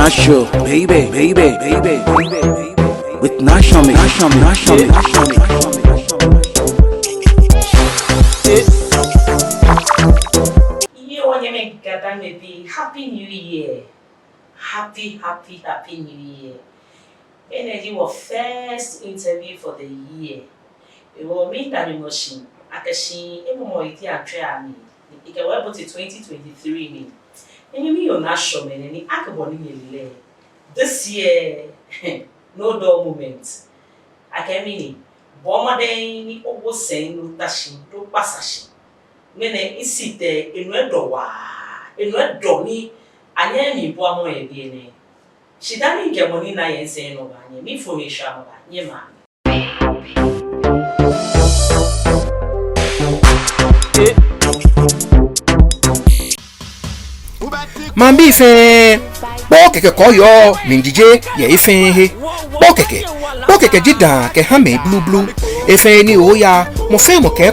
Show, baby, with Nashami. You want to make Gatan maybe Happy New Year. Happy New Year. Energy was first interview for the year. We will meet an emotion. Akashi, Emoiti and Triami. It can well put it 2023. And you mean your national and any acaboni this year, no dull moment. I can mean it. Bomade almost saying no dashing to passage. Mene is it there in red door, in red donny, and yammy boamo a DNA. She done get money na and say no one, me for me shama, ye man. Mambi fe bokeke koyo minjije ye ife he bokeke jida ke hame blue efe ni oya mo fe mo ke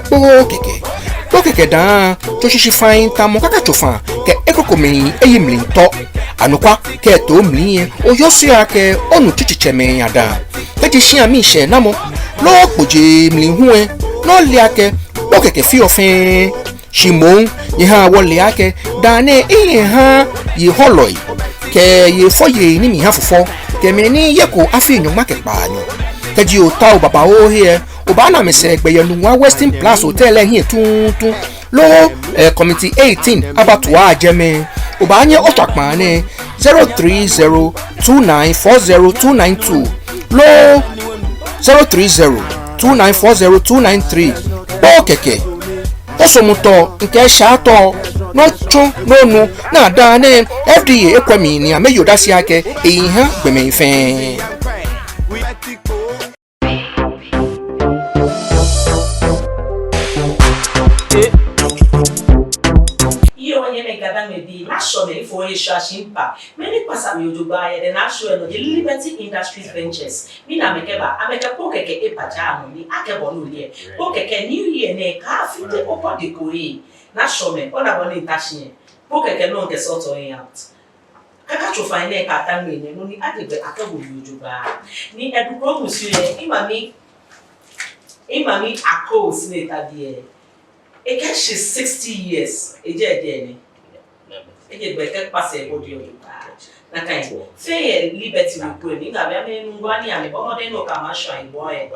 bokeke dan to shishi fine ta mo kaka chofan ke ekoko mi eyimli to anukwa ke to mli oyo si ake onu chichiche me ada ke ti shi ami se na mo lo poje mli hu e no le ake bokeke fi ofin Shimon, ye ha wole ake, dane ha ye holoi, ke ye foye ni mi hafufo, ke meni ye ko afi nyong market banyo. Ke ji o ta o baba o here, o ba na me se gbe yenu wa Western Plus Hotel here tun lo committee 18 abatwa ajeme. O ba anye o takpan ne 03029402292 lo 03029402293 bokeke osomuto nke shato no chu no nu na da ne FDA ekwemi ni ameyoda si ake eyin gbeme ife National for a shimpa. Many passami Dubai, the national the Liberty Industries Ventures. Mina Mekeba, Ameka Pokeke Epajano, the Akebonu, Pokeke New Year, ne Kafite Opa de Koi, National, Onaboni Tashie, Pokeke non ke soto out. Kakacho fine Katami, no ni Adibe Akabu Dubai. Ni Edu Monsieur, Imami Akos Neta dear. Again, she's 60 years, a dear. Ege beke passe audio na kind say liberty we go ni ga be ngwani ame bomode no commercial in boy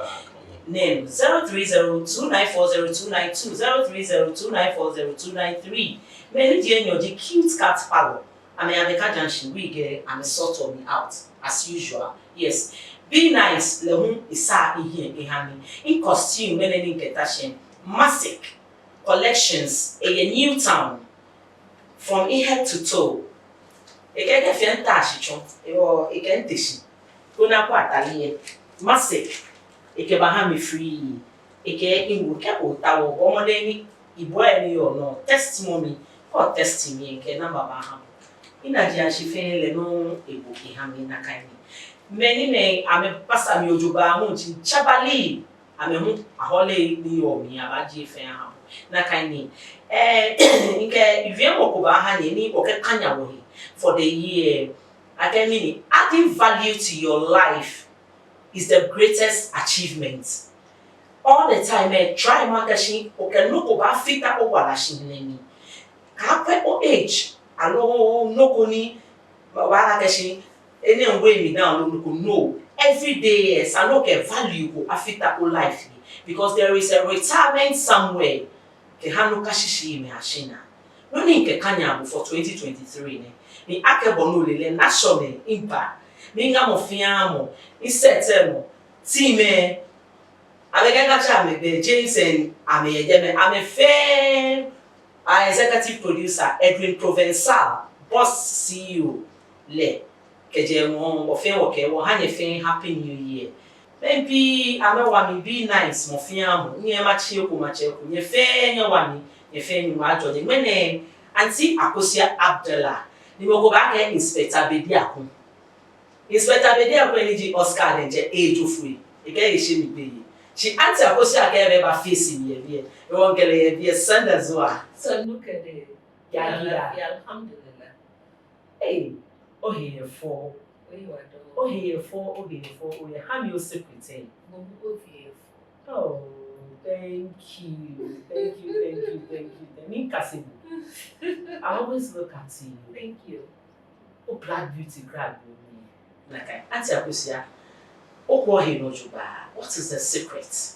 name 0302940292 0302940293 many dey your the cute cat palo ame abeka junction we get am sort of me out as usual yes be nice lehun isa ihe ehani in costume many ni ketashin massive collections a new town from head to toe. Eke ke fienta chichon, eke nteshi. Kuna kwa ataliye. Massive. Eke bahami free. Eke ingu ke otawo. Omode ni iboye ni yo no testimony or testimony eke namba baham. Inaji shife le no ebo ihami na kaini. Many me ame pasa mi ojuba amunchi chabali ame hu ahole ni yo mi abaji fe aham. Na kaini nke iviemo ko ba ha ni oke kanya wo for the year again meaning adding value to your life is the greatest achievement all the time try makashi oke no ko ba fita o wala shineni ka pe o age alo no ko ni ba kashi any way me down no ko no every day no ke value ko afita o life because there is a retirement somewhere ke hanu kashishi me ashina no ni nke kanya for 2023 ni akebo no lele national impact ni nga mo fiamo ni setemo time abega cha me be Jason ame yeme ame fair executive producer Edwin Provençal boss CEO le keje mo fe wo ke wo hanye fe happy new year maybe amewa mi be nice mo fiamo nye machi oku macheku nye fe nye wani nye fe ni wajo de mene anti Akosua Abdallah ni mo go ba ke inspector baby akun Inspector Bedia Kweniji Oscar and age of free. Again, she be. She answered Akosua ever facing ye. You won't get a son as well. So look at it. Yeah. Alhamdulillah. Hey, oh, here for. Oh, Here for. Oh, yeah, have your secret. Oh, thank you. I always look at you. Thank you. Oh, black beauty grab me. Like I answer Akosua. Oh, what is the secret?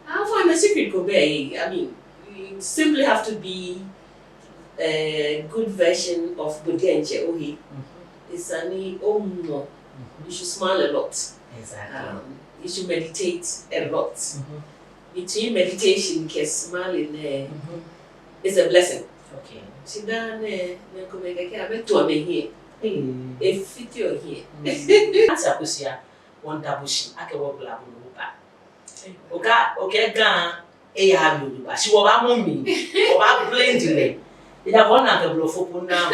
How far the secret could be? I mean, you simply have to be a good version of Budenche Ohi. It's an no. You should smile a lot. Exactly. You should meditate a lot. Between meditation and smiling, it's a blessing. Okay. Sit down there, I bet to me here. If fit your here. Answer Akosua. One double she. I can walk black. Okay, gan. Have you? She will have mommy. Or have blending. It have one at the blow for now.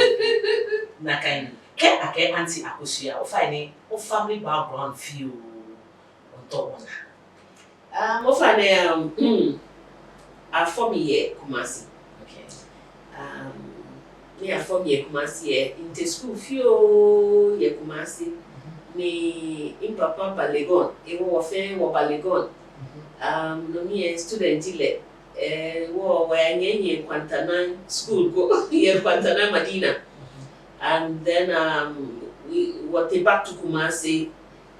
Nakani. Ke Auntie Akosua. Or finding or family background feel on top one. Often, for me here, Kumasi. Okay. Me for me Kumasi in the school few ye Kumasi. Me in Papa Balegon. Ewo wafe wa Balegon. No me student ile. Wo nye Kwantana school go ye Kwantana Madina. And then we were back to Kumasi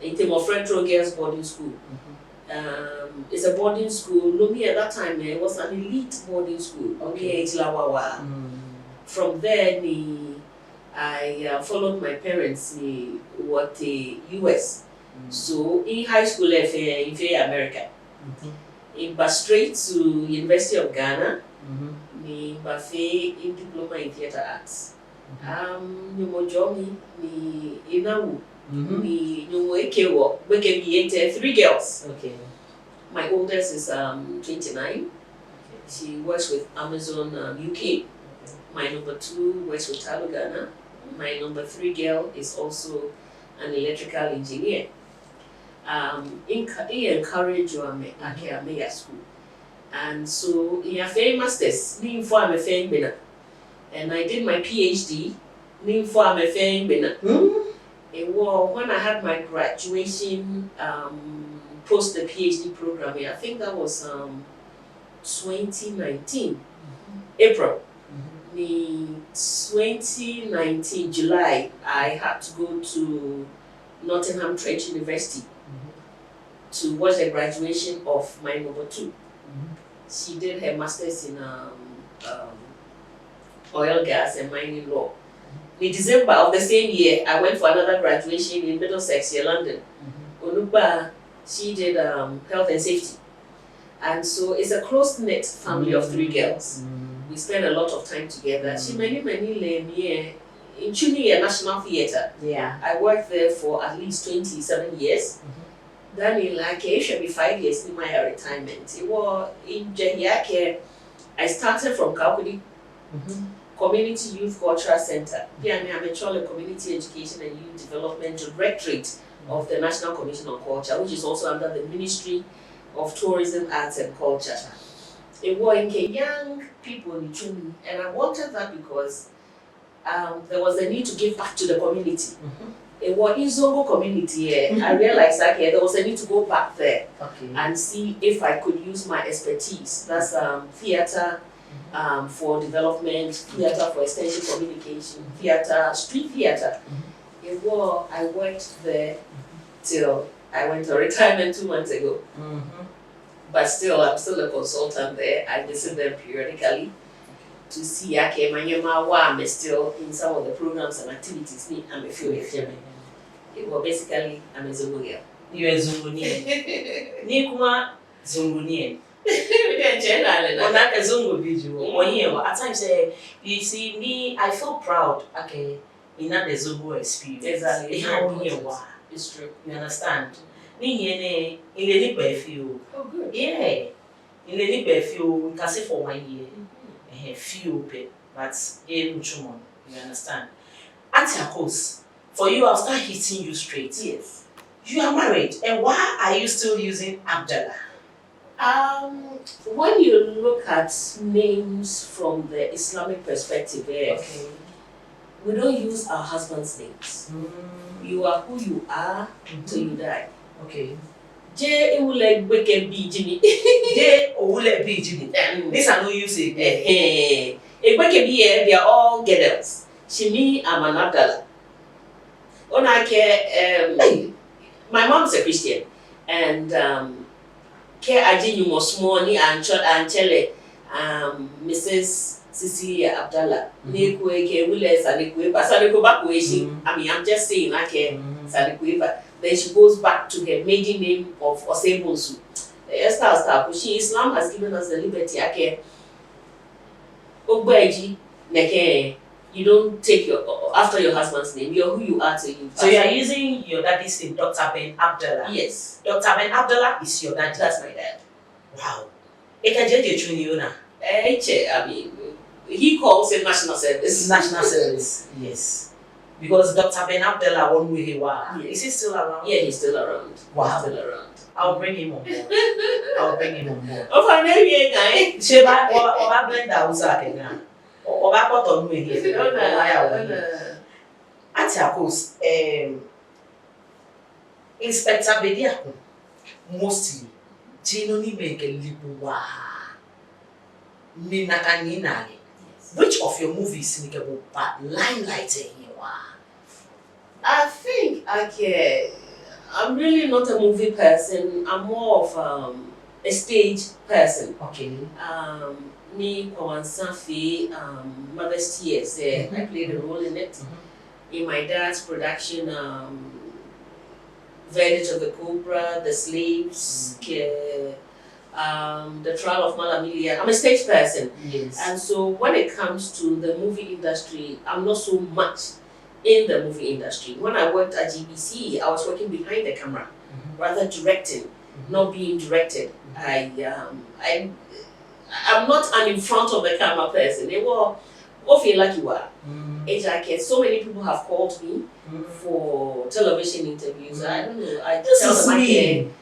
in terms of French girls boarding school. It's a boarding school. No me at that time it was an elite boarding school. Okay, from there I followed my parents what the US. So in high school in America. In straight to University of Ghana. Me in diploma in theater arts. Nyumojomi ni inawu. Ni nyumoekewo. Weke 3 girls. Okay. My oldest is 29. Okay. She works with Amazon UK. My number 2 works with Talo Ghana. My number 3 girl is also an electrical engineer. He encouraged me at school. And so in a famous test, I'm a fan winner. And I did my PhD, I'm a fan winner. When I had my graduation post the PhD program, I think that was 2019, April. In 2019, July, I had to go to Nottingham Trent University to watch the graduation of my number 2. She did her master's in oil, gas, and mining law. In December of the same year, I went for another graduation in Middlesex, London. Onuba, she did health and safety. And so it's a close-knit family of 3 girls. We spend a lot of time together. She many me in Chuni National Theatre. Yeah. I worked there for at least 27 years. Then in like it should be 5 years in my retirement. It was in Jehiake. I started from Kaukudi Community Youth Cultural Center. Here I'm a Community Education and Youth Development Directorate of the National Commission on Culture, which is also under the Ministry of Tourism, Arts and Culture. It was in young people in Chuni, and I wanted that because there was a need to give back to the community. It was in Zongo community here. I realized that there was a need to go back there and see if I could use my expertise. That's theater for development, theater for extension communication, theater, street theater. It was, I worked there till I went to retirement 2 months ago. But still, I'm still a consultant there. I visit them periodically to see I'm still in some of the programs and activities. I'm a few. It was basically, I'm a Zungu girl. You're a Zungunian. Nikuma Zungunian. Generally, not a Zungu video. At times, you see me, I feel proud. Okay, in that the Zungu experience. Exactly. It's true. You understand? In the Nipper oh, good. Yeah. In the Nipper we can say for 1 year. Few, but you understand? Auntie Akos, For you, I'll start hitting you straight. Yes. You are married, and why are you still using Abdallah? When you look at names from the Islamic perspective, Okay. we don't use our husband's names. You are who you are till you die. Okay. J Ewule Gbeke B Jimmy. They Owule B Jimmy. This I know you say. Gbeke B, they are all girls. Shimi, I'm an Abdallah. My mom's a Christian, and ke aji you must money and chele Mrs. Cecilia Abdallah. Nekwe ke wule sanekwe ba sanekwe ba kweshi. I mean, I'm just saying like sanekwe ba. Then she goes back to her maiden name of Osebonsu. Islam has given us the liberty. Ogbeji neke. You don't take after your husband's name. You're who you are to you. So you are using your daddy's name, Dr. Ben Abdallah. Yes. Dr. Ben Abdallah is your daddy. That's my dad. Wow. I mean, he calls it national service. National service. Yes. Because Dr. Ben Abdallah one way he was. Is he still around? Yeah, he's still around. Wow. He's still around. I'll bring him on board. I'll bring him on board. Oh, for maybe guy. Sheba, oba blender usa kenya. Oba koto nwe here. Ati Akos, Inspector Bediako, mostly, Jino ni make libuwa. Nina kaninale. Which of your movies nikebo but limelight in you? I think I'm really not a movie person. I'm more of a stage person. Okay. Me, Kwawan Safi, Mother's Tears, I played a role in it. In my dad's production, Verdict of the Cobra, The Slaves, the Trial of Malamilia. I'm a stage person. Yes. And so when it comes to the movie industry, I'm not so much in the movie industry. When I worked at GBC, I was working behind the camera, rather directing, not being directed. I'm not an in front of the camera person. They were feel like you are. So many people have called me for television interviews. I don't know. I tell them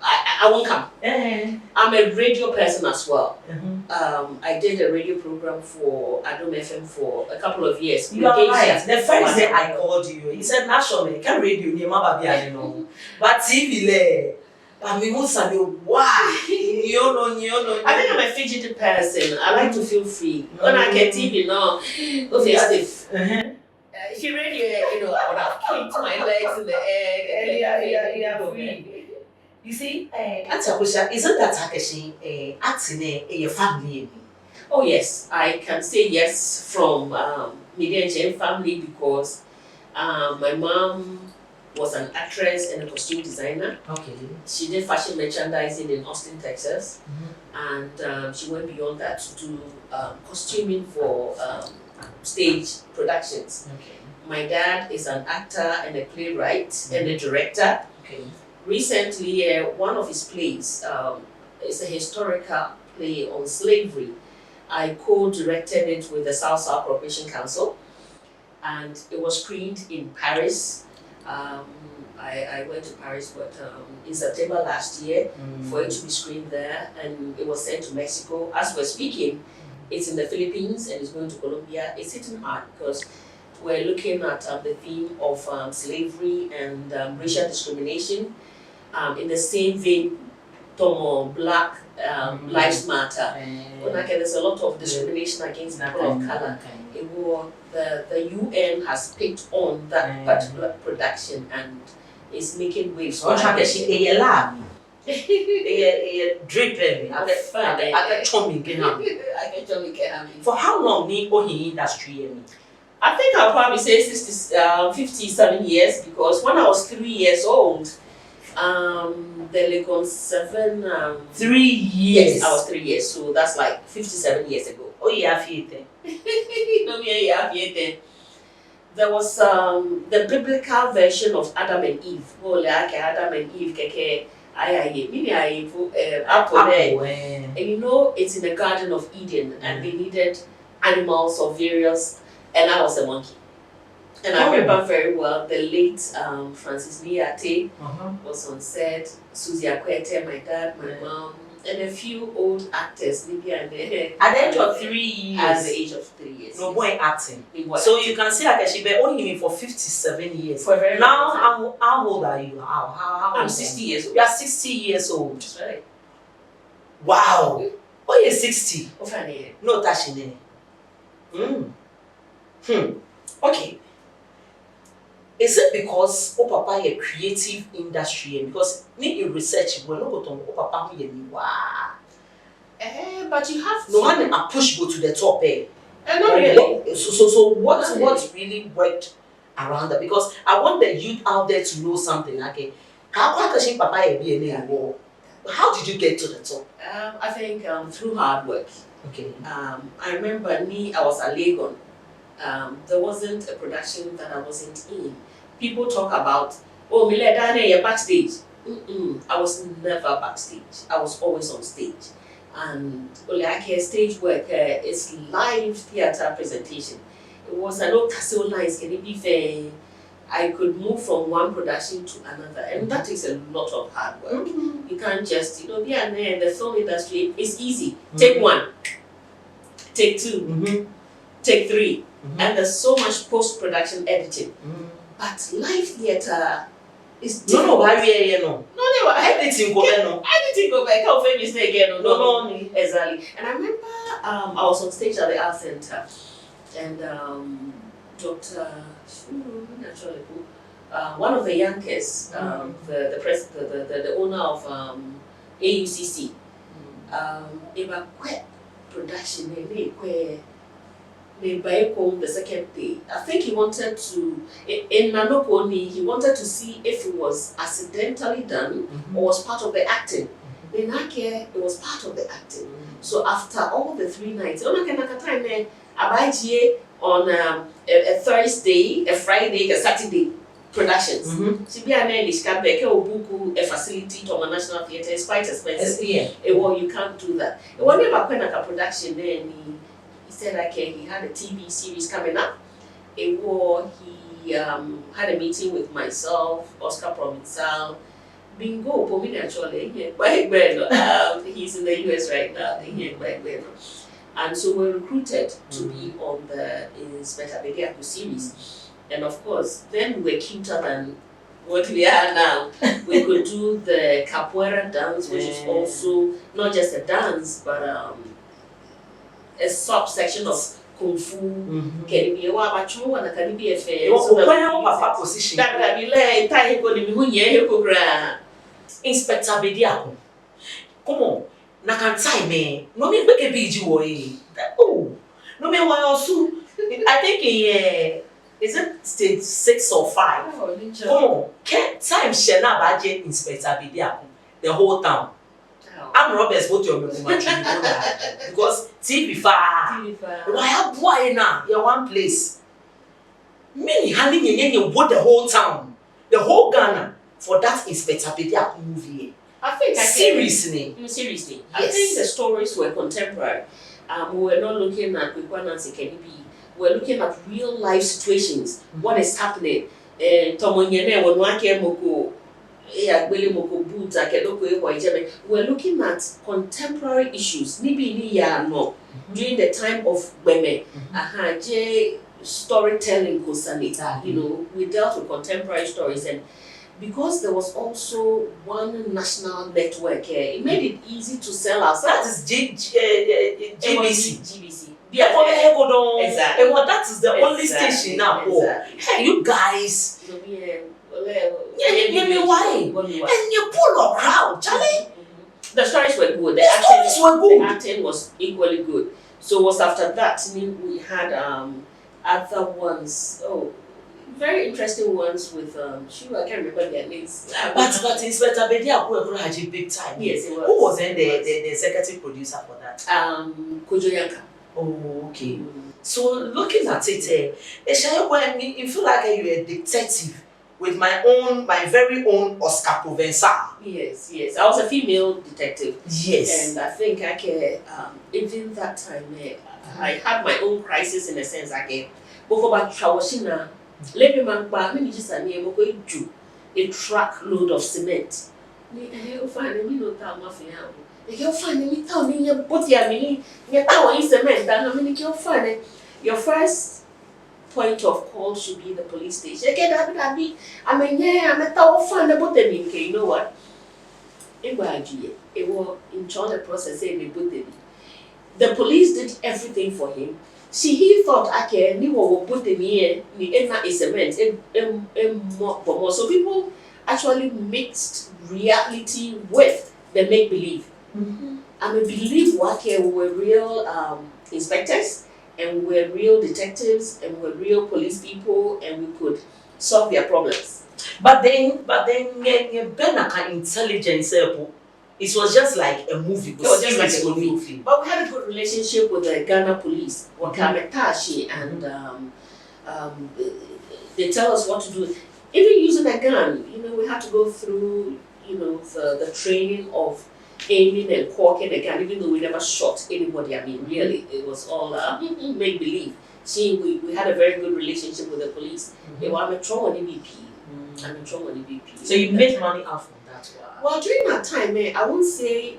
I won't come. I'm a radio person as well. I did a radio program for Adom FM for a couple of years. You are right. The first day I called you, he said, "National, can radio near my but TV le." But we must say, why? I think I'm a fidgety person. I like to feel free. When I get TV now, stiff. She radio, I would have kicked my legs in the air. You see, Akosua, isn't that actually acting a family? Oh yes, I can say yes from Media and family because my mom was an actress and a costume designer. Okay. She did fashion merchandising in Austin, Texas, and she went beyond that to do costuming for stage productions. Okay. My dad is an actor and a playwright and a director. Okay. Recently, one of his plays is a historical play on slavery. I co-directed it with the South Corporation Council, and it was screened in Paris. I went to Paris in September last year for it to be screened there, and it was sent to Mexico. As we're speaking, it's in the Philippines and it's going to Colombia. It's hitting hard because we're looking at the theme of slavery and racial discrimination. In the same vein, Tomo, Black Lives Matter. There's a lot of discrimination against people of color. The UN has picked on that particular production and is making waves. For how she For how long ni ohi industry? I think I'll probably say 57 years because when I was 3 years old, the Legon 7 3 years. Yes, I was 3 years, so that's like 57 years ago. Oh yeah, fiete. No, yeah, fiete. There was the biblical version of Adam and Eve. Oh, like Adam and Eve, keke, apple there. And you know, it's in the Garden of Eden, and they needed animals of various, and I was a monkey. And I remember very well the late Francis Niate was on set, Susie Akwete, my dad, my mom, and a few old actors, maybe at the age of 3 years. At the age of 3 years. No boy acting. So you can see like she been owning me for 57 years. For a very long time. Now, how old are you? How I'm 60 years old. You are 60 years old. That's right. Wow. Oh, you're 60. Okay. No, Tashine. Okay. Is it because Papa a creative industry? Because need you research we're not going to Papa wow. But you have no one a push go to the top not really. So what really worked around that? Because I want the youth out there to know something like how did you get to the top? I think through hard work. Okay. I remember I was at Legon. There wasn't a production that I wasn't in. People talk about, oh, Miledane, you're backstage. I was never backstage. I was always on stage. And stage work is live theatre presentation. It was an old castle lines, can it be fair? I could move from one production to another, and that takes a lot of hard work. You can't just, be in the film industry. It's easy. Take one, take two, take three, and there's so much post-production editing. But live theatre is difficult. No, editing go no. Editing go back. How famous they again? No, exactly. And I remember I was on stage at the Art Center, and Dr. One of the youngest, the owner of AUCC, they were quite production. The second day, I think he wanted to in Nanokoni. He wanted to see if it was accidentally done or was part of the acting. In Ake, it was part of the acting. So after all the 3 nights, on a Thursday, a Friday, a Saturday productions. A facility to a national theatre is quite expensive. Well, you can't do that. When you have a production, then he said he had a TV series coming up. He had a meeting with myself, Oscar Provincial, Bingo, actually. He's in the US right now. And so we're recruited to be on the Inspector Bediako series. And of course, then we were cuter than what we are now. We could do the capoeira dance, which is also not just a dance, but a subsection of Kung Fu. Can be a can be a fair. Position. Inspector Bediako. Come on. Nakantai no me beke biji wo no me wa also I think is it stage 6 or 5 come on time share na baje Inspector Bediako the whole town. I'm Roberts both your because TV far why boy na you one place me handing you the whole town the whole Ghana for that Inspector Bediako movie. I think seriously. Yes. I think the stories were contemporary. We were not looking at Nancy Kenibi. We were looking at real life situations. What is happening? We're looking at contemporary issues. During the time of Beme, storytelling, we dealt with contemporary stories, and because there was also one national network here, it made it easy to sell ourselves. That is GBC. Yeah, exactly. And that is the only station now. Exactly. Hey, you guys. Why? And you pull a crowd, Charlie. The stories were good. The acting was equally good. So it was after that we had other ones. Very interesting ones with I can't remember their names. But Inspector Bediako had a big time. Yes, it was. Who was then the executive producer for that? Kojo Yanka. Oh, okay. So looking at it, you feel like you're a detective with my very own Oscar Provençal. Yes. I was a female detective. Yes. And I think even that time I had my own crisis in a sense. Let me man ba me just an emo go do a truckload of cement. Me find me no ta ma fi am. You find me town me put ya me ni town cement and me you find your first point of call should be the police station. Okay, that be I mean yeah, I'm a town find about them you know what? It was in the process saying the police did everything for him. See, he thought, okay, ni wo put him here, ni ena is cement, more. So people actually mixed reality with the make believe. I mean, believe we were real inspectors, and we were real detectives, and we were real police people, and we could solve their problems. But then, Benaka intelligence, it was just like a movie. It was just like a movie. But we had a good relationship with the Ghana police, Wakametashi, and they tell us what to do. Even using a gun, we had to go through, the training of aiming and corking a gun, even though we never shot anybody. I mean, really, it was all make believe. See, we had a very good relationship with the police. They were amateur on EBP. So you made money out from that? Well, during that time, I won't say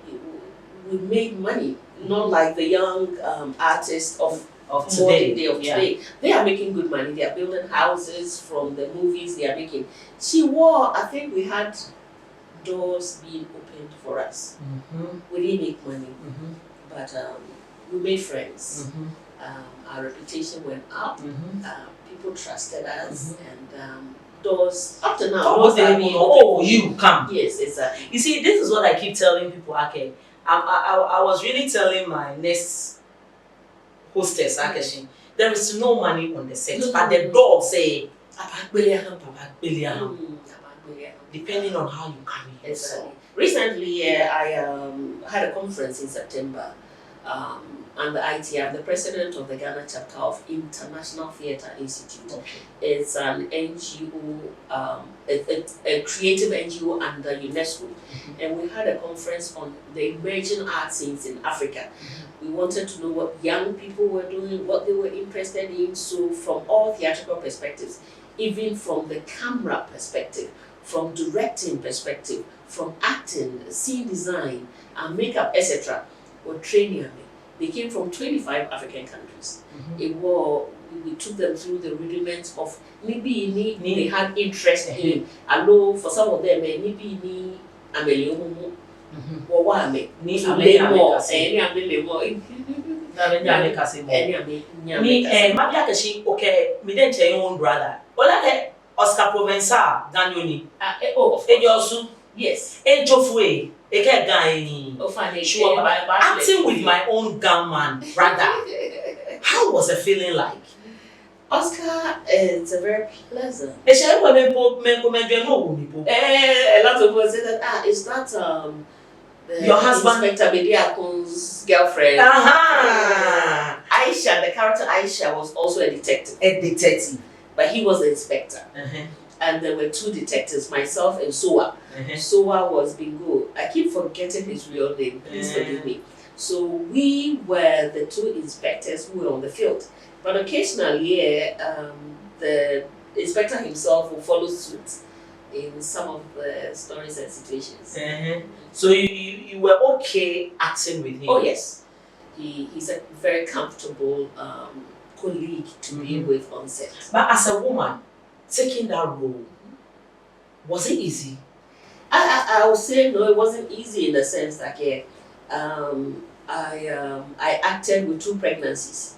we made money. Not like the young artists of today. Today. They are making good money. They are building houses from the movies they are making. I think we had doors being opened for us. We didn't make money, but we made friends. Our reputation went up. People trusted us, and doors up to now. You come. Yes, exactly. You see, this is what I keep telling people. Okay, I was really telling my next hostess, Akeshi, there is no money on the set, but the dog say, depending on how you carry it. Exactly. Recently, I had a conference in September. I'm the ITI, I'm the president of the Ghana chapter of International Theatre Institute. Okay. It's an NGO, a creative NGO under UNESCO. And we had a conference on the emerging art scenes in Africa. We wanted to know what young people were doing, what they were interested in. So from all theatrical perspectives, even from the camera perspective, from directing perspective, from acting, scene design, makeup, etc., were training me. They came from 25 African countries. We took them through the rudiments of maybe they had interest in. I know for some of them, maybe Ameliomo or Wame. Me, okay, me then tell your own brother. Well, Oscar Provençal, Danioni. Yes. Ejofue, Eke Gani. Acting with my own gunman, brother. How was the feeling like? Oscar is a very pleasant. A lot of people say that is that your husband, Inspector Bediako's girlfriend. Aisha, the character Aisha was also a detective. But he was the inspector. And there were two detectives, myself and Soa. Soa was Bingo. I keep forgetting his real name, please forgive me. So we were the two inspectors who were on the field. But occasionally, the inspector himself will follow suit in some of the stories and situations. So you were okay acting with him? Oh yes. He's a very comfortable colleague to be with on set. But as a woman, taking that role, was it easy? I would say no, it wasn't easy in the sense that I acted with two pregnancies.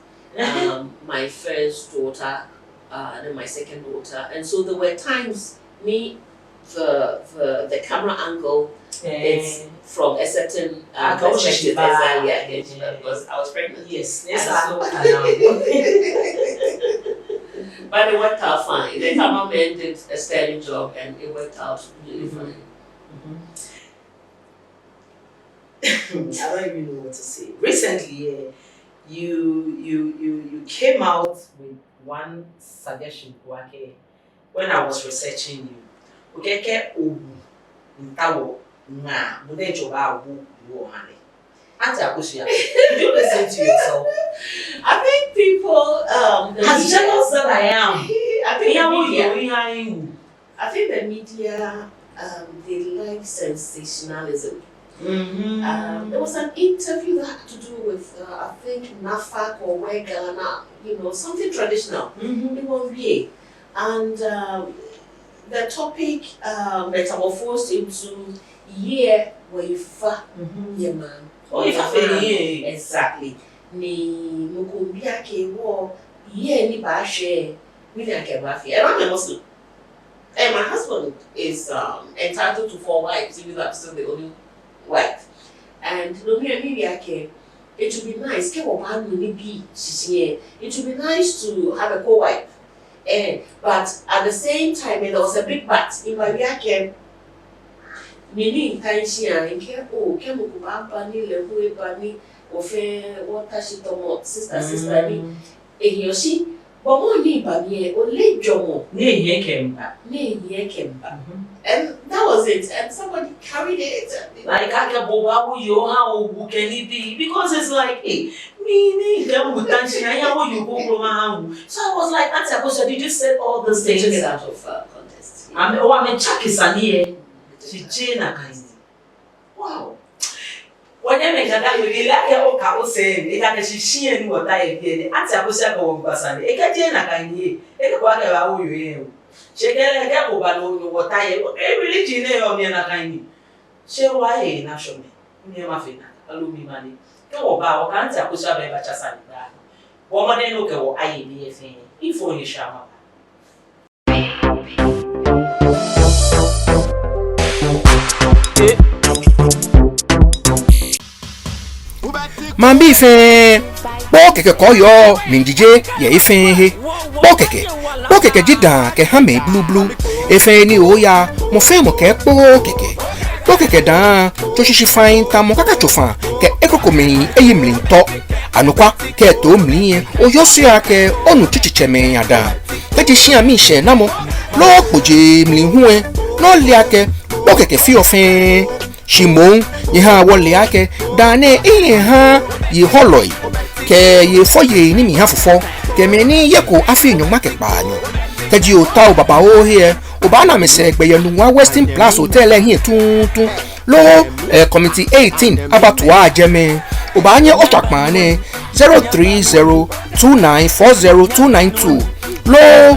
My first daughter, and then my second daughter, and so there were times the camera angle is from a certain perspective. Because I was pregnant. Yes. But it worked out fine. The cameraman did a sterling job, and it worked out really fine. I don't even know what to say. Recently, you came out with one suggestion, when I was researching you. Okay, Akosua, did you listen to yourself? I think people as jealous that I am, think the media they like sensationalism. There was an interview that had to do with I think Nafak or Wegana, something traditional. It was gay, and the topic metamorphosed into year where you fa man. Oh, you fa exactly. Ni mukumbia ke wo year ni ba share ni na ke ba fi. And I'm a Muslim. And my husband is entitled to 4 wives, even though I'm still the only wife. And it would be nice. It would be nice to have a co-wife. But at the same time, there was a big but. In my weekend, meaning sister, but more neighbor near or late Jomo. And that was it. And somebody carried it. Like Akaboba, how can it be? Because it's like, hey, me, them with dancing, how you go from. So I was like, Auntie Akosua, did you say all those things? Take it out of contest. I'm Chucky Sani. She Jane. Wow. When you make that, you like your cow saying, it had a she and what I did. Auntie Akosua go on Basani. It can't Jane. It got about you. She get a gap over what I really gene on me and a kind. She why na show me. Near my finger, alumi money. Go about Auntie Akosua by Bachasan. Woman, then look at what I did. If only Shama. Mambi fe bo keke koyo minjije ye ife he bo keke jida ke hame blue efe ni oya mo fe mo ke bo keke dan to shishi fine ta mo kaka chofa ke ekoko mi eyimlin to anukwa ke to mli oyo so ya ke onu chichiche me ada ke ti shi ami se na mo lo poje mli hu no le ake bo keke fi ofin Shimon yeha wole ake dane ha ye holoi ke ye foye ni mi hafufo ke me ni yeko afi nyoma ke paanyo ke ji o ta o baba o here o ba na me se gbe yenu wa Western Plus Hotel hin tuntun lo committee 18 abatwa ajeme o ba anye o tapan ni 03029402292 lo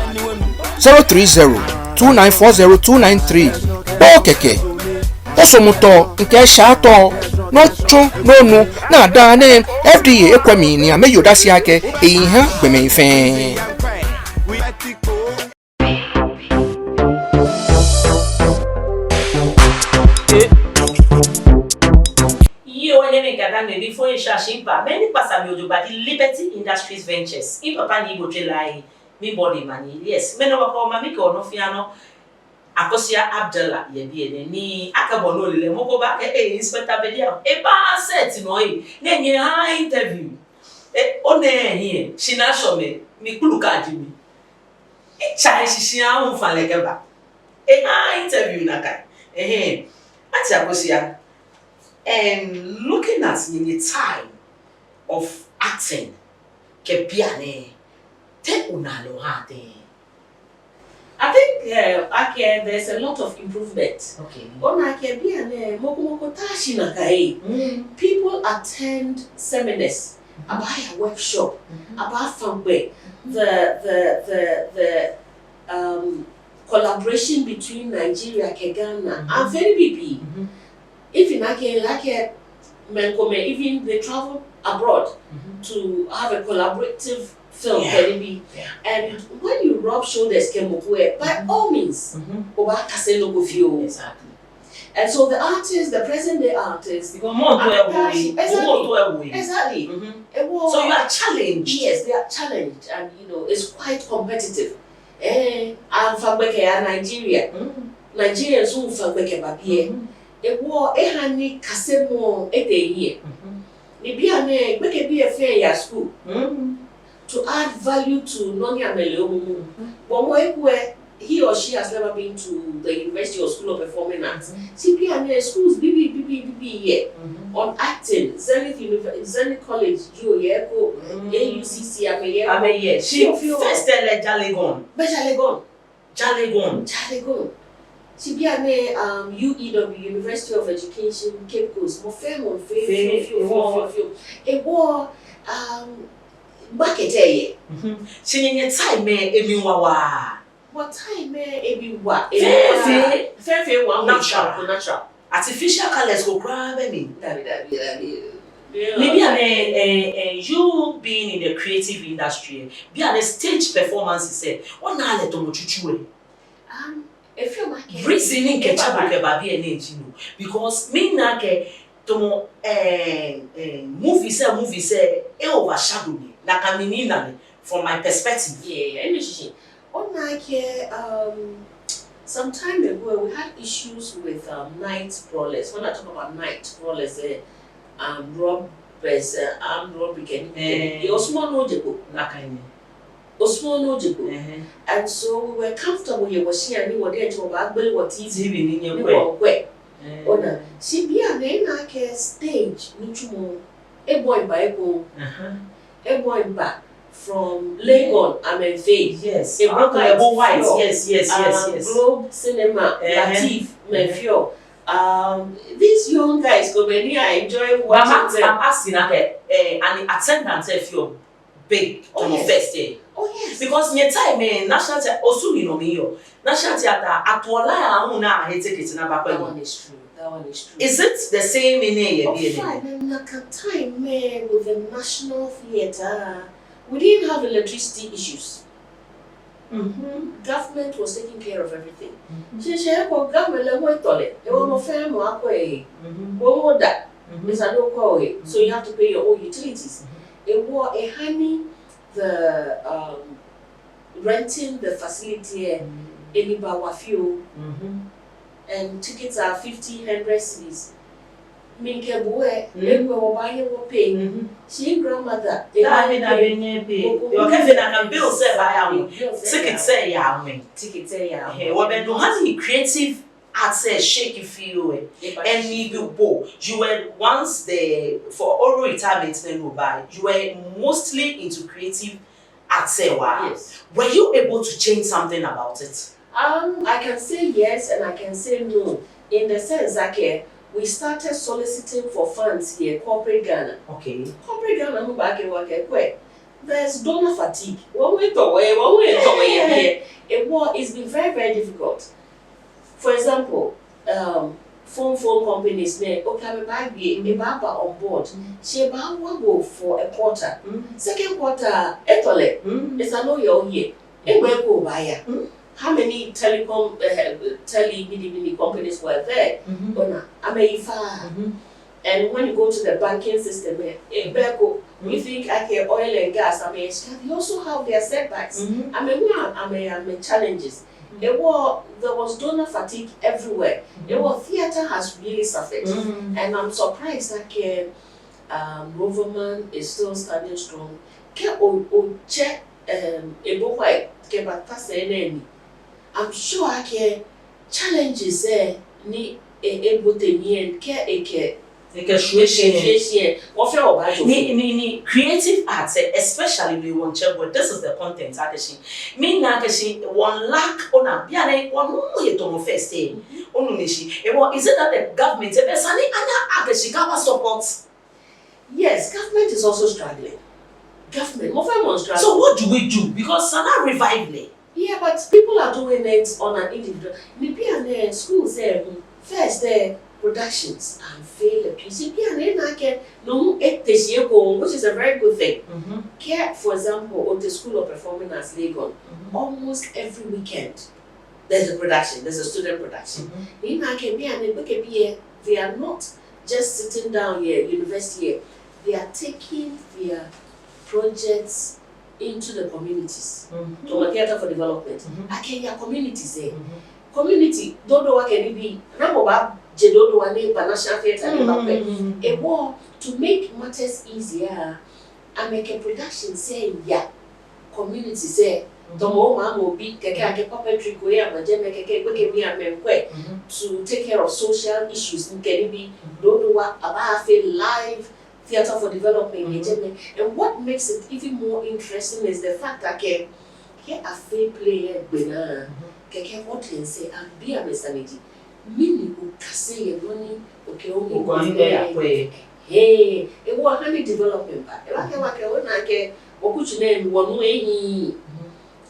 03029402293 bo keke osomuto nke shato no chu nonu na da ne FDA ekwemi ni ameyoda si ake eyin ha gbeme ife before you shashimpa many pasami ojoba the Liberty Industries Ventures in papa ni ibo like me body money yes me no ko ma mi ko no fiano Akosua Abdallah ye ni akabono le moko ba inspector bedia ba set no na nye ha interview one here she na show me kuluka jimi chai shi hu fa leke ba ha interview na kai ati Akosua looking at the time of acting ke piane te unalo ha te I think there's a lot of improvement. Okay. People attend seminars, about a workshop, about funway, the collaboration between Nigeria and Ghana and very big. Even even they travel abroad to have a collaborative film, and when you rub shoulders, by all means, exactly. And so the artists, the present day artists, exactly. So you are challenged. Yes, they are challenged, and it's quite competitive. I'm from Nigeria. Nigerians who from Babie. A war, honey, Casemo, a year. Maybe be a fair school. To add value to non-Yamelio, but where he or she has never been to the University or School of Performing Arts. CPA schools, BB here on acting, Zenith College, AUCC, She first tell Jalegon. CPA UEW, University of Education, Cape Coast, more fair, a war market. Singing time emiwawa. What time maybe what? Fair one natural. Artificial colors go grab me. Maybe you being in the creative industry, be on a stage performance say, what na let to chuchu if you market reasoning ke chabu ke babi ene because me na ke to movie say e overshadow me na kamini na from my perspective. Some time ago we had issues with night crawlers. When I talk about night crawlers, robbers, armed robbery, and so we were comfortable here. Was here? We were there to about what TV. She be a name stage, a boy Bible, a boy back. From Legon, Faith. Yes. A white. Yes. Globe Cinema, Latif, Mefio. These young guys go many. I enjoy watching them. I'm asking an attendance if you're big on the first day. Oh yes. Because near time national theatre also no me yo. National theatre atwala una hete na papa. That one is true. Is it the same in here? Time with the National Theatre. We didn't have electricity issues. Government was taking care of everything. So you have to pay your own utilities. It was a honey, the renting the facility, and tickets are 50, 100 cedis. Minke boy, pay. She grandmother, you can bill say by ticket say ya what ben no has creative art says shake you feel and you were once there for oral retirement then you buy. You were mostly into creative art say yes. Were you able to change something about it? I can say yes and I can say no. In the sense that we started soliciting for funds here, corporate Ghana. Okay. Corporate Ghana, who back in work there's donor fatigue. It's been very, very difficult. For example, phone companies on board. She go for a quarter. Second quarter, it's a no year here. Go buyer. How many telecom mini companies were there? And when you go to the banking system, you think oil and gas. They also have their setbacks. Challenges. There was donor fatigue everywhere. Theatre has really suffered, and I'm surprised that government is still standing strong. I'm sure challenges there ni able to mean creative arts, especially we want to this is the content me na one lack on a biane one to first day is it that the government support? Yes, government is also struggling. So what do we do? Because sana revival. Yeah, but people are doing it on an individual. Maybe schools first productions and fail a piece. Which is a very good thing. For example, on the School of Performing Arts Legon, almost every weekend there's a production, there's a student production. They are not just sitting down here, university here. They are taking their projects into the communities. To a theatre for development. Communities there. Community, don't know what can it be. Jedodo wane National Theatre a war to make matters easier. I make a production say community say Tomo ma mo bi keke ake puppetry go ya ma jeme keke kweke mi amenkwe to take care of social issues nkeni bi do wa aba feel live theater for development jeme. And what makes it even more interesting is the fact that ke a fair player bena keke what can say and be a mesanity mini ukase ye doni okay o hey e wo hani development ba e wake wona ke okuchine mi wonu ehi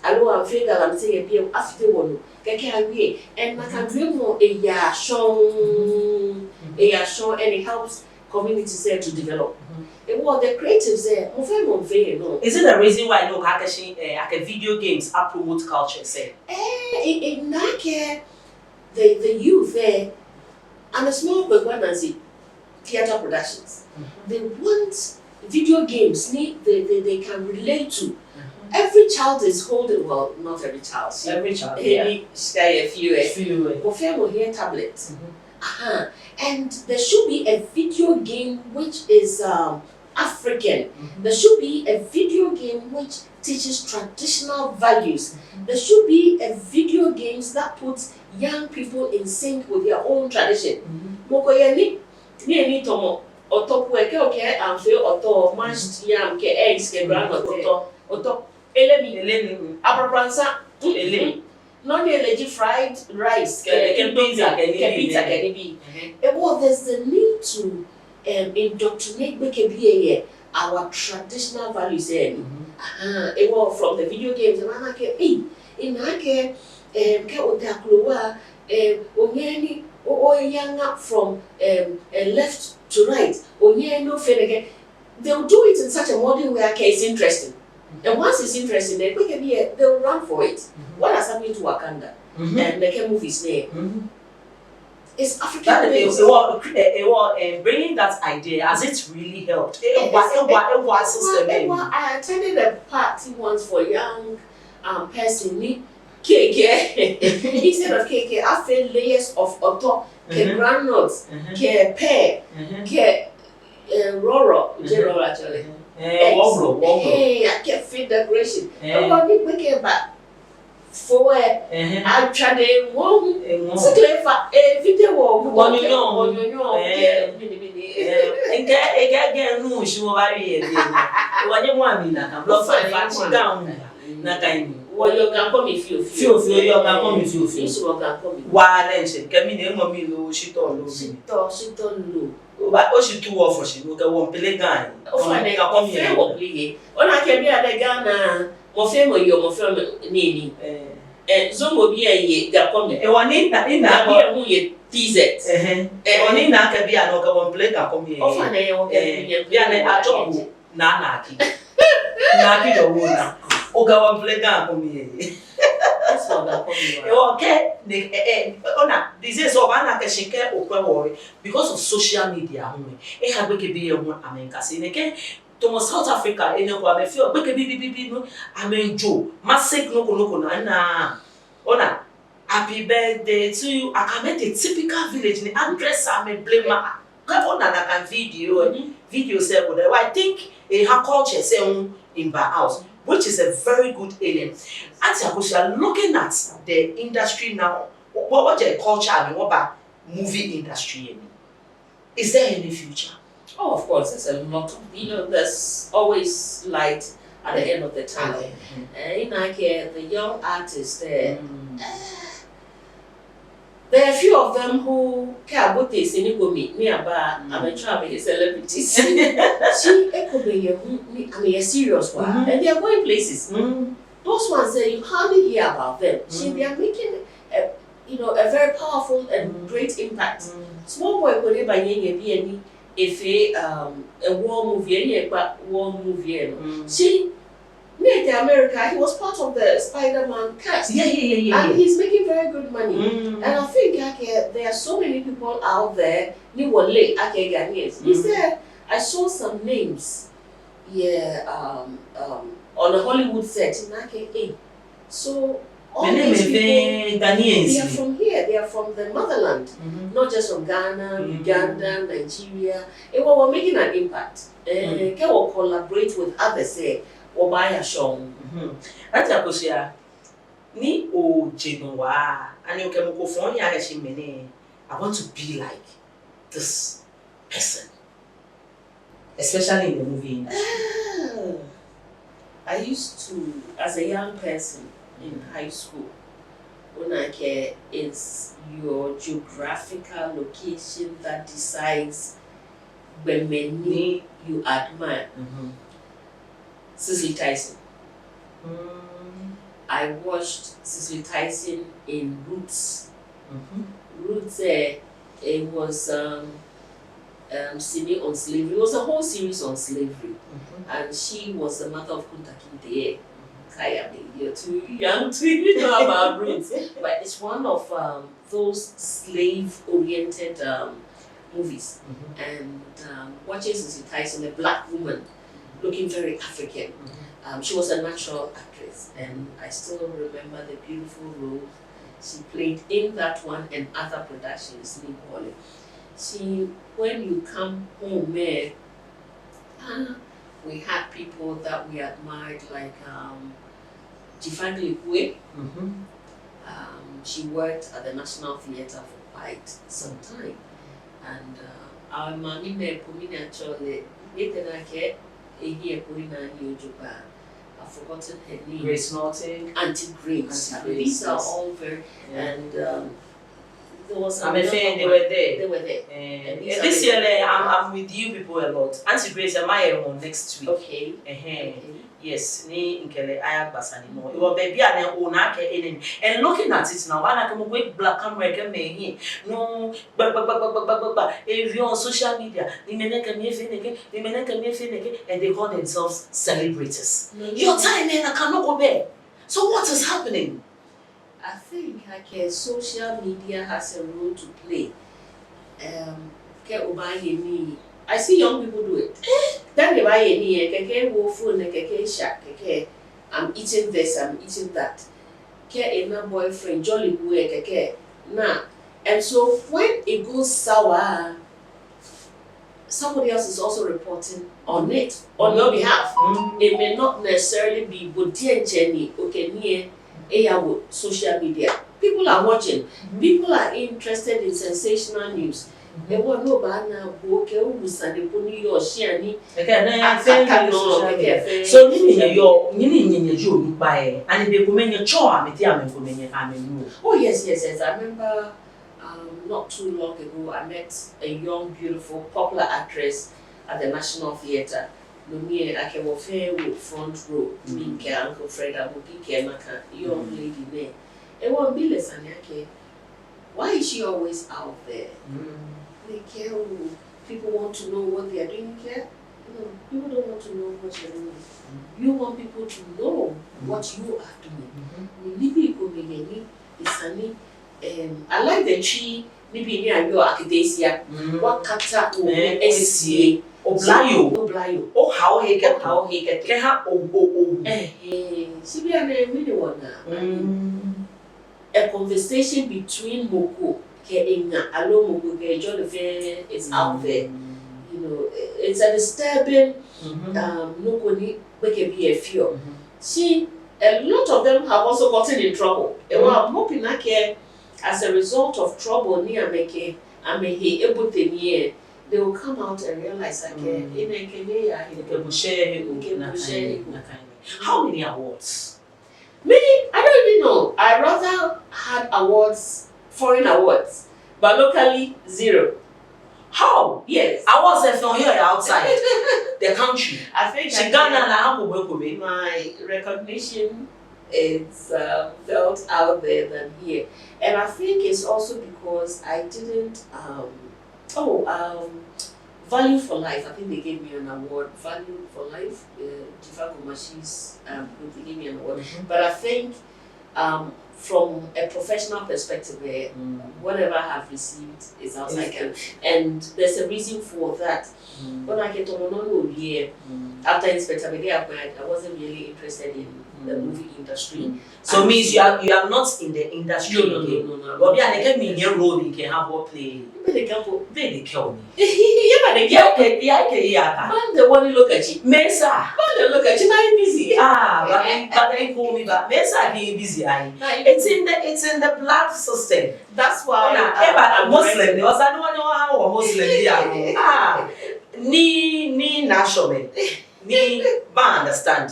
alo am feel that I'm saying be after one keke awie and I can dream more a ya show and it helps communities there to develop. It was the creatives there. No. Is it the reason why no video games are promote culture? Say, in the youth there, and a small but one as theater productions. They want video games. They can relate to. Every child is holding, well, not every child. Every child. A few. Or here tablets. And there should be a video game which is African. There should be a video game which teaches traditional values. There should be a video games that puts young people in sync with their own tradition. Mokoyeni ni tomo otopu eke oke amfe oto mashed yam ke eggs ke groundnut oto elemi apapransa elemi. Non elegy fried rice, pizza can be. Well, there's the need to indoctrinate our traditional values. Well, from the video games, from left to right. They'll do it in such a modern way that it's interesting. And once it's interesting, they'll run for it. What has happened to Wakanda? And the movie's name. It's African based. Bringing that idea, has it really helped? I attended a party once for young person. Cake. Instead of cake, I feel layers of oto, granules, pear, roro actually. Hey, I can't feel decoration. I want to back. For I tried a woman, it's a clever video one, and get no, she will vary. When you want me, block 5 down. Well, you can come if you feel, you can come if you feel. Why, then, can me name of me, low, she told low. But she too often she look at one play guy. Oh, I think I'll come here. When I can be at the Ghana, more family, your family, Nini. And some will be a year, they're coming. And one in that who you tease it. And one in that can be a local one play, I'll come here. Oh, I know, Nanaki. Naki the woman. Oh, go on play down for me. That's what I'm okay. This is of an akashike or because of social media. It had to be a one America. Again, to South Africa, in a feel, I mean, Joe, Masik no, na. Ona, happy birthday to you. I can make a typical village in the address. I may blame my on I can video say, I think in her culture, say, in my house. Which is a very good alien. And Akosua, looking at the industry now, what your culture and what about movie industry? Is there any future? Oh, of course, there's a lot of, there's always light at the end of the tunnel. In the young artists there, there are a few of them who care about this in nearby. I'm traveling celebrities. A serious one, and they are going places. Those ones you hardly hear about them. They are making a very powerful and great impact. Small boy could never be a war movie, She made the America. He was part of the Spider-Man cast. Yeah. And he's making very good money. And I think there are so many people out there. Ghanaians. I saw some names. On a Hollywood set. So all these people, they are from here. They are from the motherland, not just from Ghana, Uganda, Nigeria. We're making an impact. Can we collaborate with others? Or buy a show. Auntie Akosua, ni o Genoa, and you can go for I want to be like this person, especially in the movie industry. I used to, as a young person in high school, it's your geographical location that decides when many you admire. Cicely Tyson. I watched Cicely Tyson in Roots. Roots, it was singing on slavery. It was a whole series on slavery, and she was the mother of Kunta Kinte. Kaya, you're too young to know about Roots, but it's one of those slave-oriented movies. And watching Cicely Tyson, a black woman, looking very African. She was a natural actress, and I still remember the beautiful role she played in that one and other productions in Hollywood. When you come home, we had people that we admired, like Jifangli Kwe. She worked at the National Theatre for quite some time, and our mamine Pumina Chole, I've forgotten her name. Grace Norton. Auntie Grace. These are all very, and there was I'm a fan, they were there. They were there. This year, I'm with you people a lot. Auntie Grace, am I on next week? Okay. Yes, ni nkele aya basani mo. It was baby and ona ke enen. And looking at it now, when I come with black camera can me here. No, if you're on social media, and they call themselves celebrities. Your time I cannot go back. So what is happening? I think social media has a role to play. I see young people do it. Then they buy any phone, I'm eating this, I'm eating that. My boyfriend, jolly boy, nah. And so when it goes sour, somebody else is also reporting on it on your behalf. It may not necessarily be Jenny, near social media. People are watching. People are interested in sensational news. They want no banner, so you buy and be kumenya choa oh yes. I remember not too long ago I met a young, beautiful, popular actress at the National Theatre. Lumie Akewofe front row, Minke, Uncle Fred, Abubike, Maka, young lady there. It won't be less than why is she always out there? They care. People want to know what they are doing here. No, people don't want to know what you're doing. You want people to know what you are doing. I like the tree. Maybe near your academia. What kata SCA? Oblayo. Oh, how he get. Can have she be a mini one. A conversation between Moko. Alone is out there. You know, it's a disturbing nobody be a fear. See, a lot of them have also gotten in trouble. I'm hoping that as a result of trouble near making able to they will come out and realize how many awards? Me, I don't even know. I rather had awards, foreign awards, but locally 0. How? Yes. Awards from here outside the country. I think my recognition is felt out there than here, and I think it's also because I didn't. Value for Life. I think they gave me an award. Value for Life. Tifa Gomashi's they gave me an award. But I think from a professional perspective, whatever I have received is outside, and there's a reason for that. When I get on here after Inspector Media, I wasn't really interested in the movie industry. So it means you are not in the industry. No. But yeah, they can be your role in can have what play. They can They kill me. yeah, they can. Yeah. Man, they want to look at you. Mesa. Man, they look at you. Now you're busy. But they call me back. Mesa being busy. It's in the blood system. That's why I'm Muslim. There was another one Muslim. Ni national. Ni ba understand.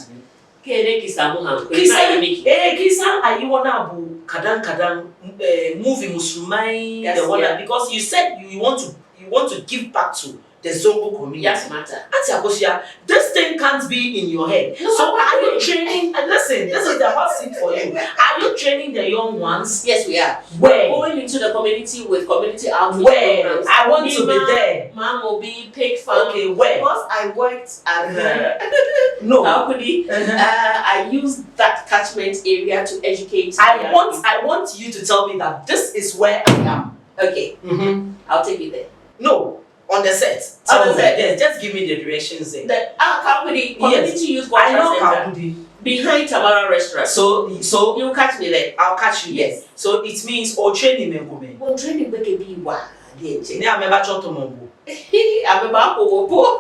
Kisa ayi wana bu kadang movie Muslimai the one because you said you want to give back to the Zongo community. Yes, matter. Auntie Akosua, this thing can't be in your head. No, so are you training? And listen, this is the hot seat for you. Are you training the young ones? Yes, we are. Where? Going into the community with community outreach programs. I want to be there. Mom will be pig farm. Okay, where? Because I worked at no. I used that catchment area to educate. I want you to tell me that this is where I am. Okay. I'll take you there. No. On the set. On the set. Yes, just give me the directions there. The community youth I know center behind Tamara restaurant. So you catch me there. I'll catch you yes. There. So it means or training me go me. Well, training be be wa. Ne ameba choto mongo. Ameba ko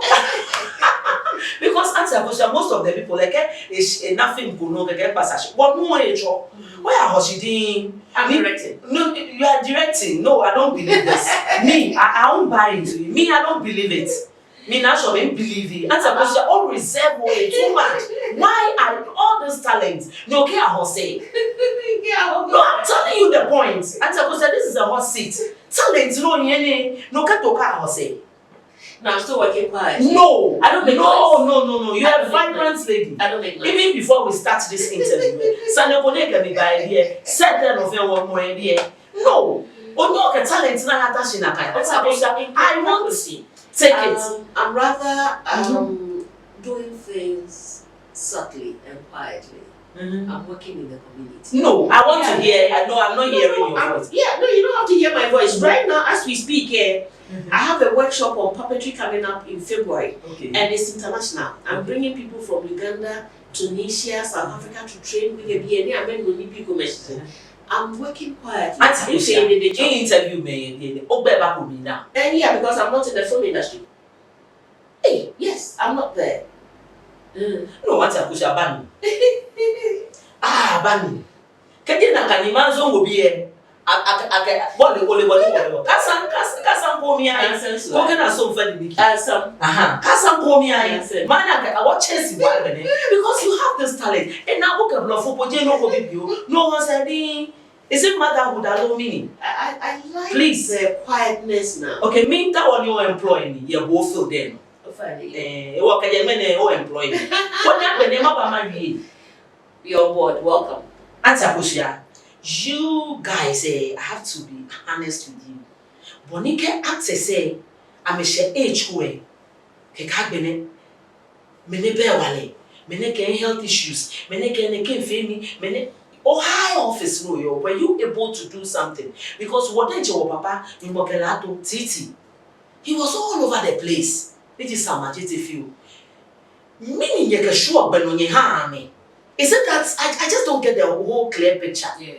because Auntie Akosua, most of the people like is nothing go no get passage. But no one job. Why are you I'm directing. No, you are directing. No, I don't believe this. Me, I won't buy into it. Me, I don't believe it. Me, not sure I believe it. Auntie Akosua, all reserve way too much. Why are all those talents? No, care how say. No, I'm telling you the point. Auntie Akosua, this is a hot seat. Talent, no, can't talk how say. No, I'm still working quiet. No, I don't make no. You are a vibrant lady. I don't make noise. Even before we start this interview, Sanekone can be by here. Certain of them one more here. No, only talent na attach in a kind. I want to see. Take it. I'm rather doing things subtly and quietly. I'm working in the community. No, I want to hear. I know I'm not hearing your voice. Yeah, no, you don't have to hear my voice. Right now, as we speak here, I have a workshop on puppetry coming up in February. Okay. And it's international. I'm bringing people from Uganda, Tunisia, South Africa to train with the BNA. I'm working quietly. In interview me, now. And yeah, because I'm not in the film industry. Hey, yes, I'm not there. No, Auntie Akosua bani. Bani. Kete na kanimanzo ngo biye. Bole. Kasan komi ai. Ko kana so fa di biki. Kasan komi ai. Man I watch Chelsea wale bene. Because you have this talent. And now book a bluff for je no go bibio. No one said is it motherhood alone meaning? I like please the quietness now. Okay, mean that one you employ me. You go feel them. What can you mean employ me? What happened about my vie? You're on board. Welcome. Auntie Akosua, you guys, I have to be honest with you. Bonike access say, I'm a share age way. Keka bene, mene bear wale, mene can health issues, mene can fame, mene high office no yo. Were you able to do something? Because what did your papa in Mokelato Titi? He was all over the place. It is some agitated feel. Meaning you can show up when you harm me. Is it that I just don't get the whole clear picture? Yeah.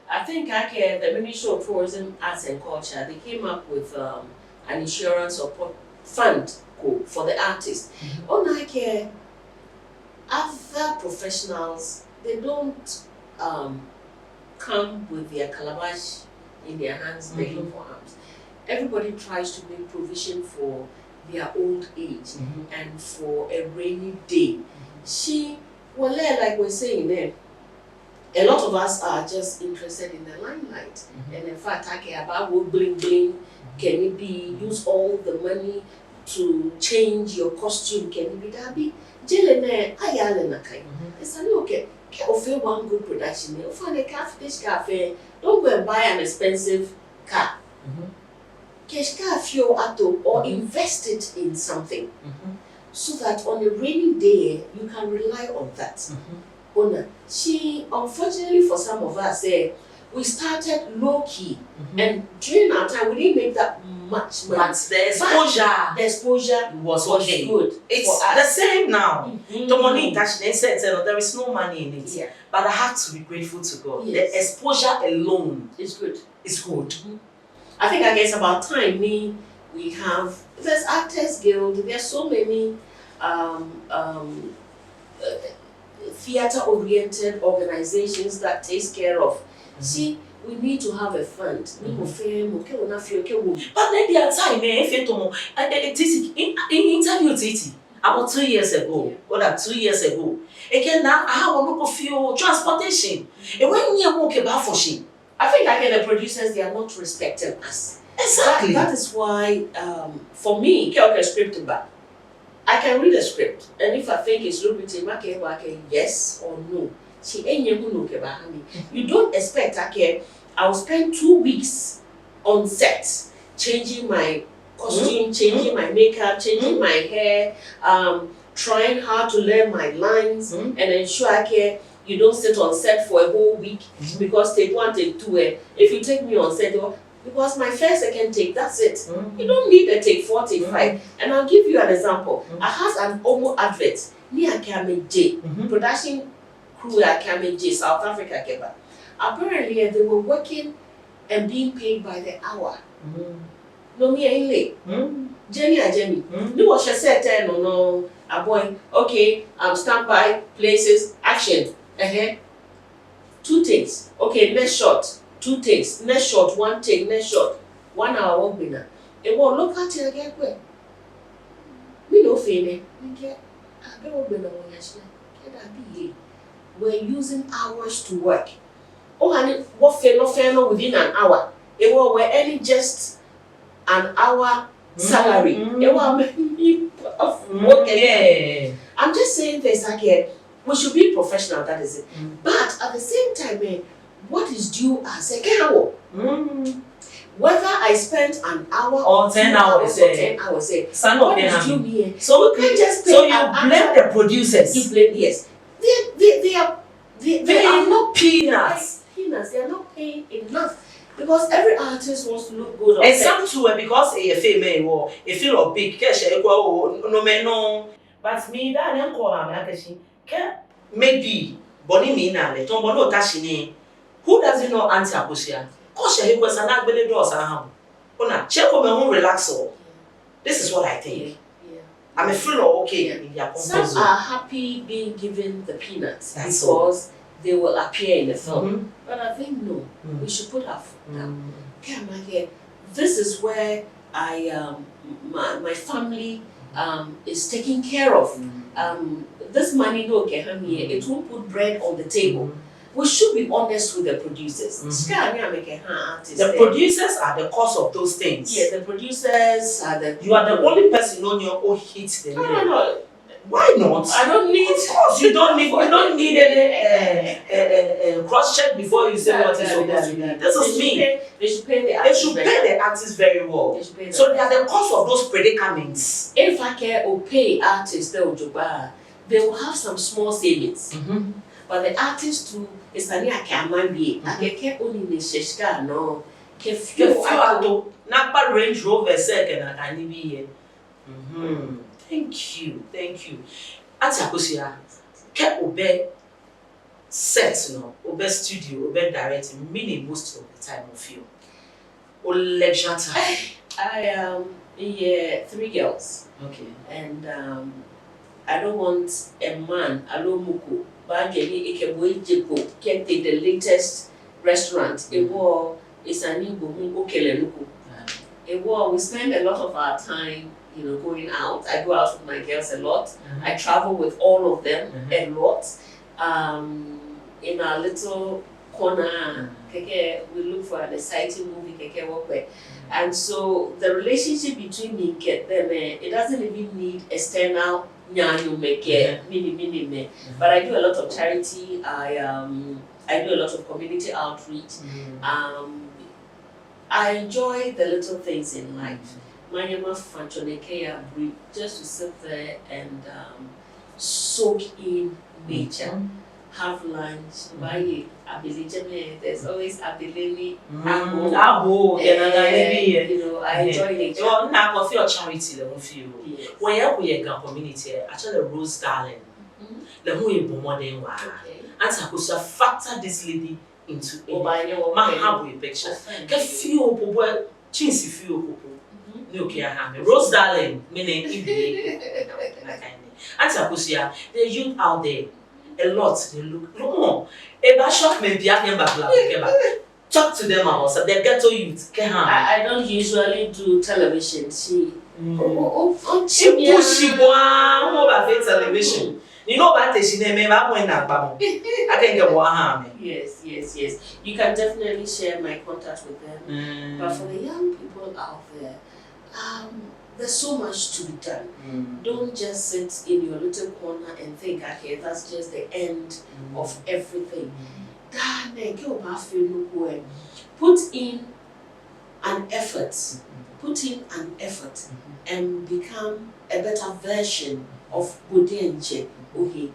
I think the Ministry of Tourism, Arts and Culture, they came up with an insurance support fund for the artists. Unlike other professionals, they don't come with their calabash in their hands, begging for arms. Everybody tries to make provision for their old age and for a rainy day. Like we're saying there, a lot of us are just interested in the limelight. And in fact, I care about what bling. Can it be use all the money to change your costume? Can it be that be? It's a okay. Offer one good production. Offer a cafe. Don't go and buy an expensive car. Cash car fuel auto or invest it in something. So that on a rainy day you can rely on that. Unfortunately for some of us, we started low key, and during our time we didn't make that much money. But the exposure was okay. good. It's the same now. Mm-hmm. The money that they said, there is no money in it. Yeah. But I have to be grateful to God. Yes. The exposure alone It's good. is good. Mm-hmm. I think it's about time we have, there's Actors Guild, there's so many theater-oriented organizations that takes care of. See, we need to have a fund. But then there are time, it is in interview Titi about 2 years ago, or that 2 years ago. Again, now I have a look of fuel transportation. And when you walk about for shit, I think the producers, they are not respecting us. Exactly. That is why, for me, script back. I can read a script, and if I think it's lucrative, I can yes or no. You don't expect I'll spend 2 weeks on set changing my costume, changing my makeup, changing my hair, trying hard to learn my lines, and ensure you don't sit on set for a whole week because take 1, take 2. If you take me on set, because my first, second take, that's it. You don't need a take 4, take 5. And I'll give you an example. I had an Omo advert near Kame J, production crew at Kame J, South Africa. Apparently, they were working and being paid by the hour. No, me ain't late. Jenny. No, what she said, no, a boy, okay, stand by, places, action. 2 takes. Okay, next shot. 2 takes, next shot, 1 take, next shot, 1 hour work winner. It won't look at it again. We don't feel it. We're using hours to work. Oh, honey, what fair within an hour? It will we're earning just an hour salary. It will work. Yeah. I'm just saying this we should be professional, that is it. But at the same time, what is due as a cow? Whether I spent an hour or 10 hours, or 10 hours, what is due me? So you blame the producers. You blame, yes. They are not peanuts. They are not paying enough. Because every artist wants to look good on and set. some too, because a female or a feel of big cash, no man, no. But me, that I call maybe Bonnie Mina, the Tombono Tashini. Who doesn't know Auntie Akosua? Cause she was an ugly doors at home. Ona, check on my home, relax. This is what I think. Yeah. I'm a fool or okay in their Some are happy being given the peanuts because they will appear in the film. But I think no, we should put our foot down. This is where my family is taken care of. This money it won't put bread on the table. We should be honest with the producers. The producers are the cause of those things. Yeah, the producers are the. You are the only person on your own hit. No. Why not? I don't need. Of course, you don't need any cross check before you say what is supposed to be. This is me. They should pay the artists. They should pay the artists very well. So they are the cause of those predicaments. If I can pay artists, they will have some small savings. But the artist too is an be. I can only nisheshka no. Napa Range Rover second and I need be. Thank you. Auntie Akosua, ke obe set no, obe studio, obe directing, meaning most of the time of you. O lecture time. I 3 girls. Okay. And I don't want a man alone but can take the latest restaurant. It's a new we spend a lot of our time going out. I go out with my girls a lot. I travel with all of them a lot. In our little corner, we look for an exciting movie. And so the relationship between me and them, it doesn't even need external but I do a lot of charity. I do a lot of community outreach. I enjoy the little things in life. Just to sit there and soak in nature, have lunch, buy there's always ability. I enjoy nature. Well, now I feel charity the one feel. Yes. When we are community, actually Rose Darling, the who is more than one. And Akosua factor this lady into it. Man have a picture. Get few people, chintzy few people. No care how Rose Darling, meaning in and Akosua, the youth out there, a lot they look no. If shock me, be talk to them also. They get to youth. I don't usually do television. See, television. You know what they name I can get one. Yes. You can definitely share my contact with them. But for the young people out there, there's so much to be done. Don't just sit in your little corner and think, okay, that's just the end of everything. Put in an effort. And become a better version of Bodenche. Okay.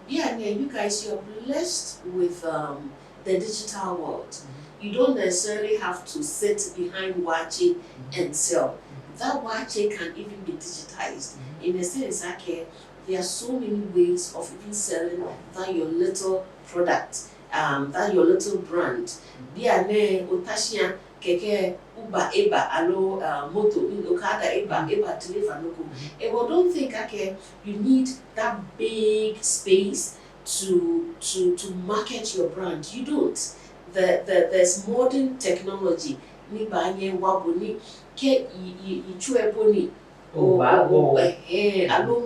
You guys, you're blessed with the digital world. You don't necessarily have to sit behind watching and sell. That watching can even be digitized. In a sense, okay, there are so many ways of even selling that your little product, that your little brand. Otashia keke uba eba alo moto okada eba deliver logo. Well, don't think okay, you need that big space to market your brand. You don't. There's modern technology. Ni banye waboni ke ichue boni.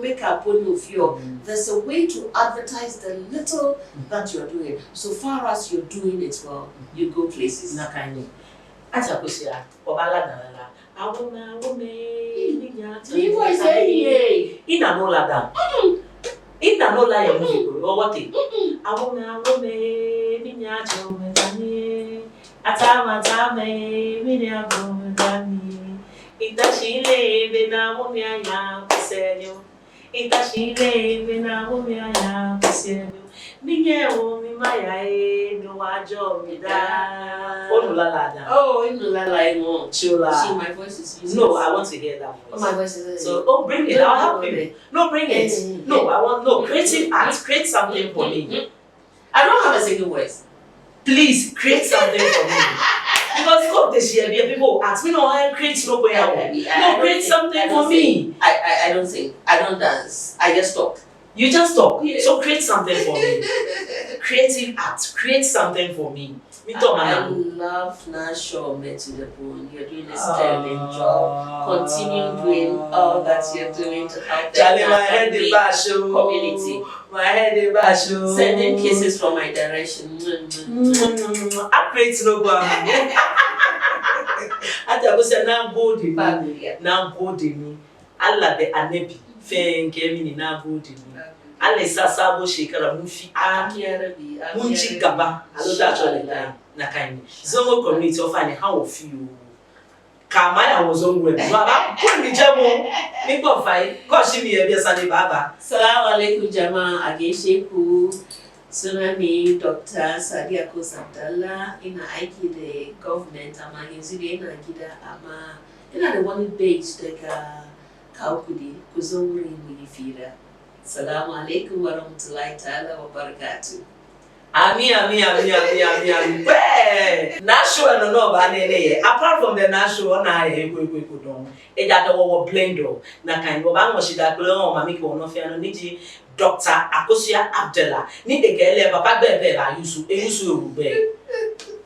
Makeup of your. There's a way to advertise the little that you're doing. So far as you're doing it well, you go places. Nakani. Akosua, obala dalala. Ina no lada. Ina no la ya music. What it? Minya chomezani. Atame minya chomezani. Itashile bena mumia ya kusenyo. Itashile bena mumia ya kusenyo. Minyewo mimaya no wajo mida. Onulalada. Oh, Inulala mo. Chula. See, my voice is useless. No, I want to hear that voice. Oh, my voice is So, bring it. I'll help you. No, bring it. No, I want creative art. Create something for me. I don't have a single voice. Please create something for me. Because God this year, people ask me, no, I create no way out. No, create something for me. I don't sing. I don't dance. I just talk. You just talk. Yeah. So create something for me. Creative art. Create something for me. I love Nasho Me to the bone. You're doing a sterling job. Continue doing all that you're doing to help the community. My head is basho. Sending kisses from my direction. I create no one. I was a now body. Now body me. Allah the anebi. Fen kemi na body me. Allah sasabo shekara mufi. Munchi gaba. Alo that na kind. Zongo community of any how of you. Kamaya was on with Baba. Put me jamo. Me go fight. Cause she be a Sunday Baba. Salaam alaikum jama agesheku. Sunani Dr. Sadia Abdallah in Aiki the government ama Nizide in Akida ama ina the one based like Kaukudi kuzonguri mwilifira. Salamu alaikum wa rahmatullahi ta'ala wa barakatuh. Ami. National no ba nene. Apart from the national na ekwe don. E da ka wo blendo na kan wo ba ngo shida ko o mami ko no fe no niti Dr. Akosua Abdallah ni de gele papa be ba yusu ewube.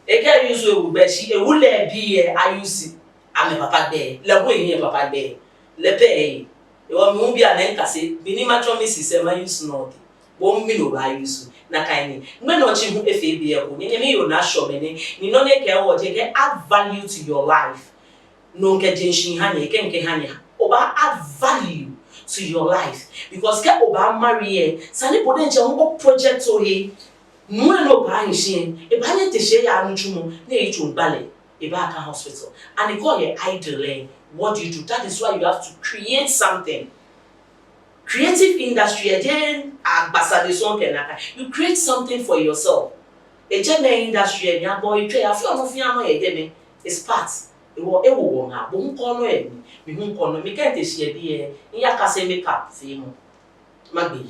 E ka yusu ewube shi ewule bi e ayusi ame papa be le ho yin papa be le pe e wo mu bi anen kase bini ma chomi sise ma yusu no di wo mi no ba yusu na kaini ngbe no chi hu efe bi e ko ni me yo na show me ni no ne ke wo je ke add value to your life no ke jenshin hanye ke nke hanye oba add value to your life because ke oba marry e sani Bodenche ho project o he mu no ba yin e ba nye te she ya anu chumu na e chu gbale e ba ka hospital and e call your idle. What do you do? That is why you have to create something. Creative industry again you create something for yourself. A general industry boy it's part. ewo wonga bo nkono e mi hu nkono mi kan te hie de e ya ka se make up fe mu magbe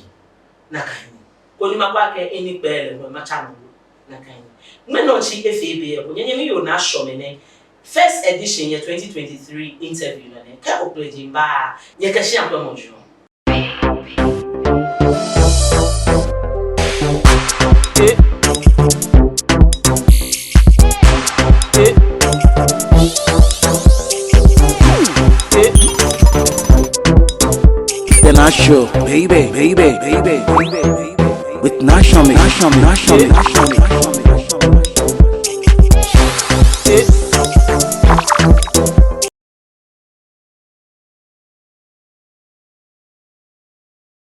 na kan ko ni makwa ke eni pele mo ma cha no na kan me no chi e fe be e ko nyenye mi yo na show me ne first edition year 2023 interview na ne ka opening ba nye ka shi akwa mo jo Then I show, baby, baby, baby, baby, baby, with Nash on me, Nash on me, Nash on me, Nash on me.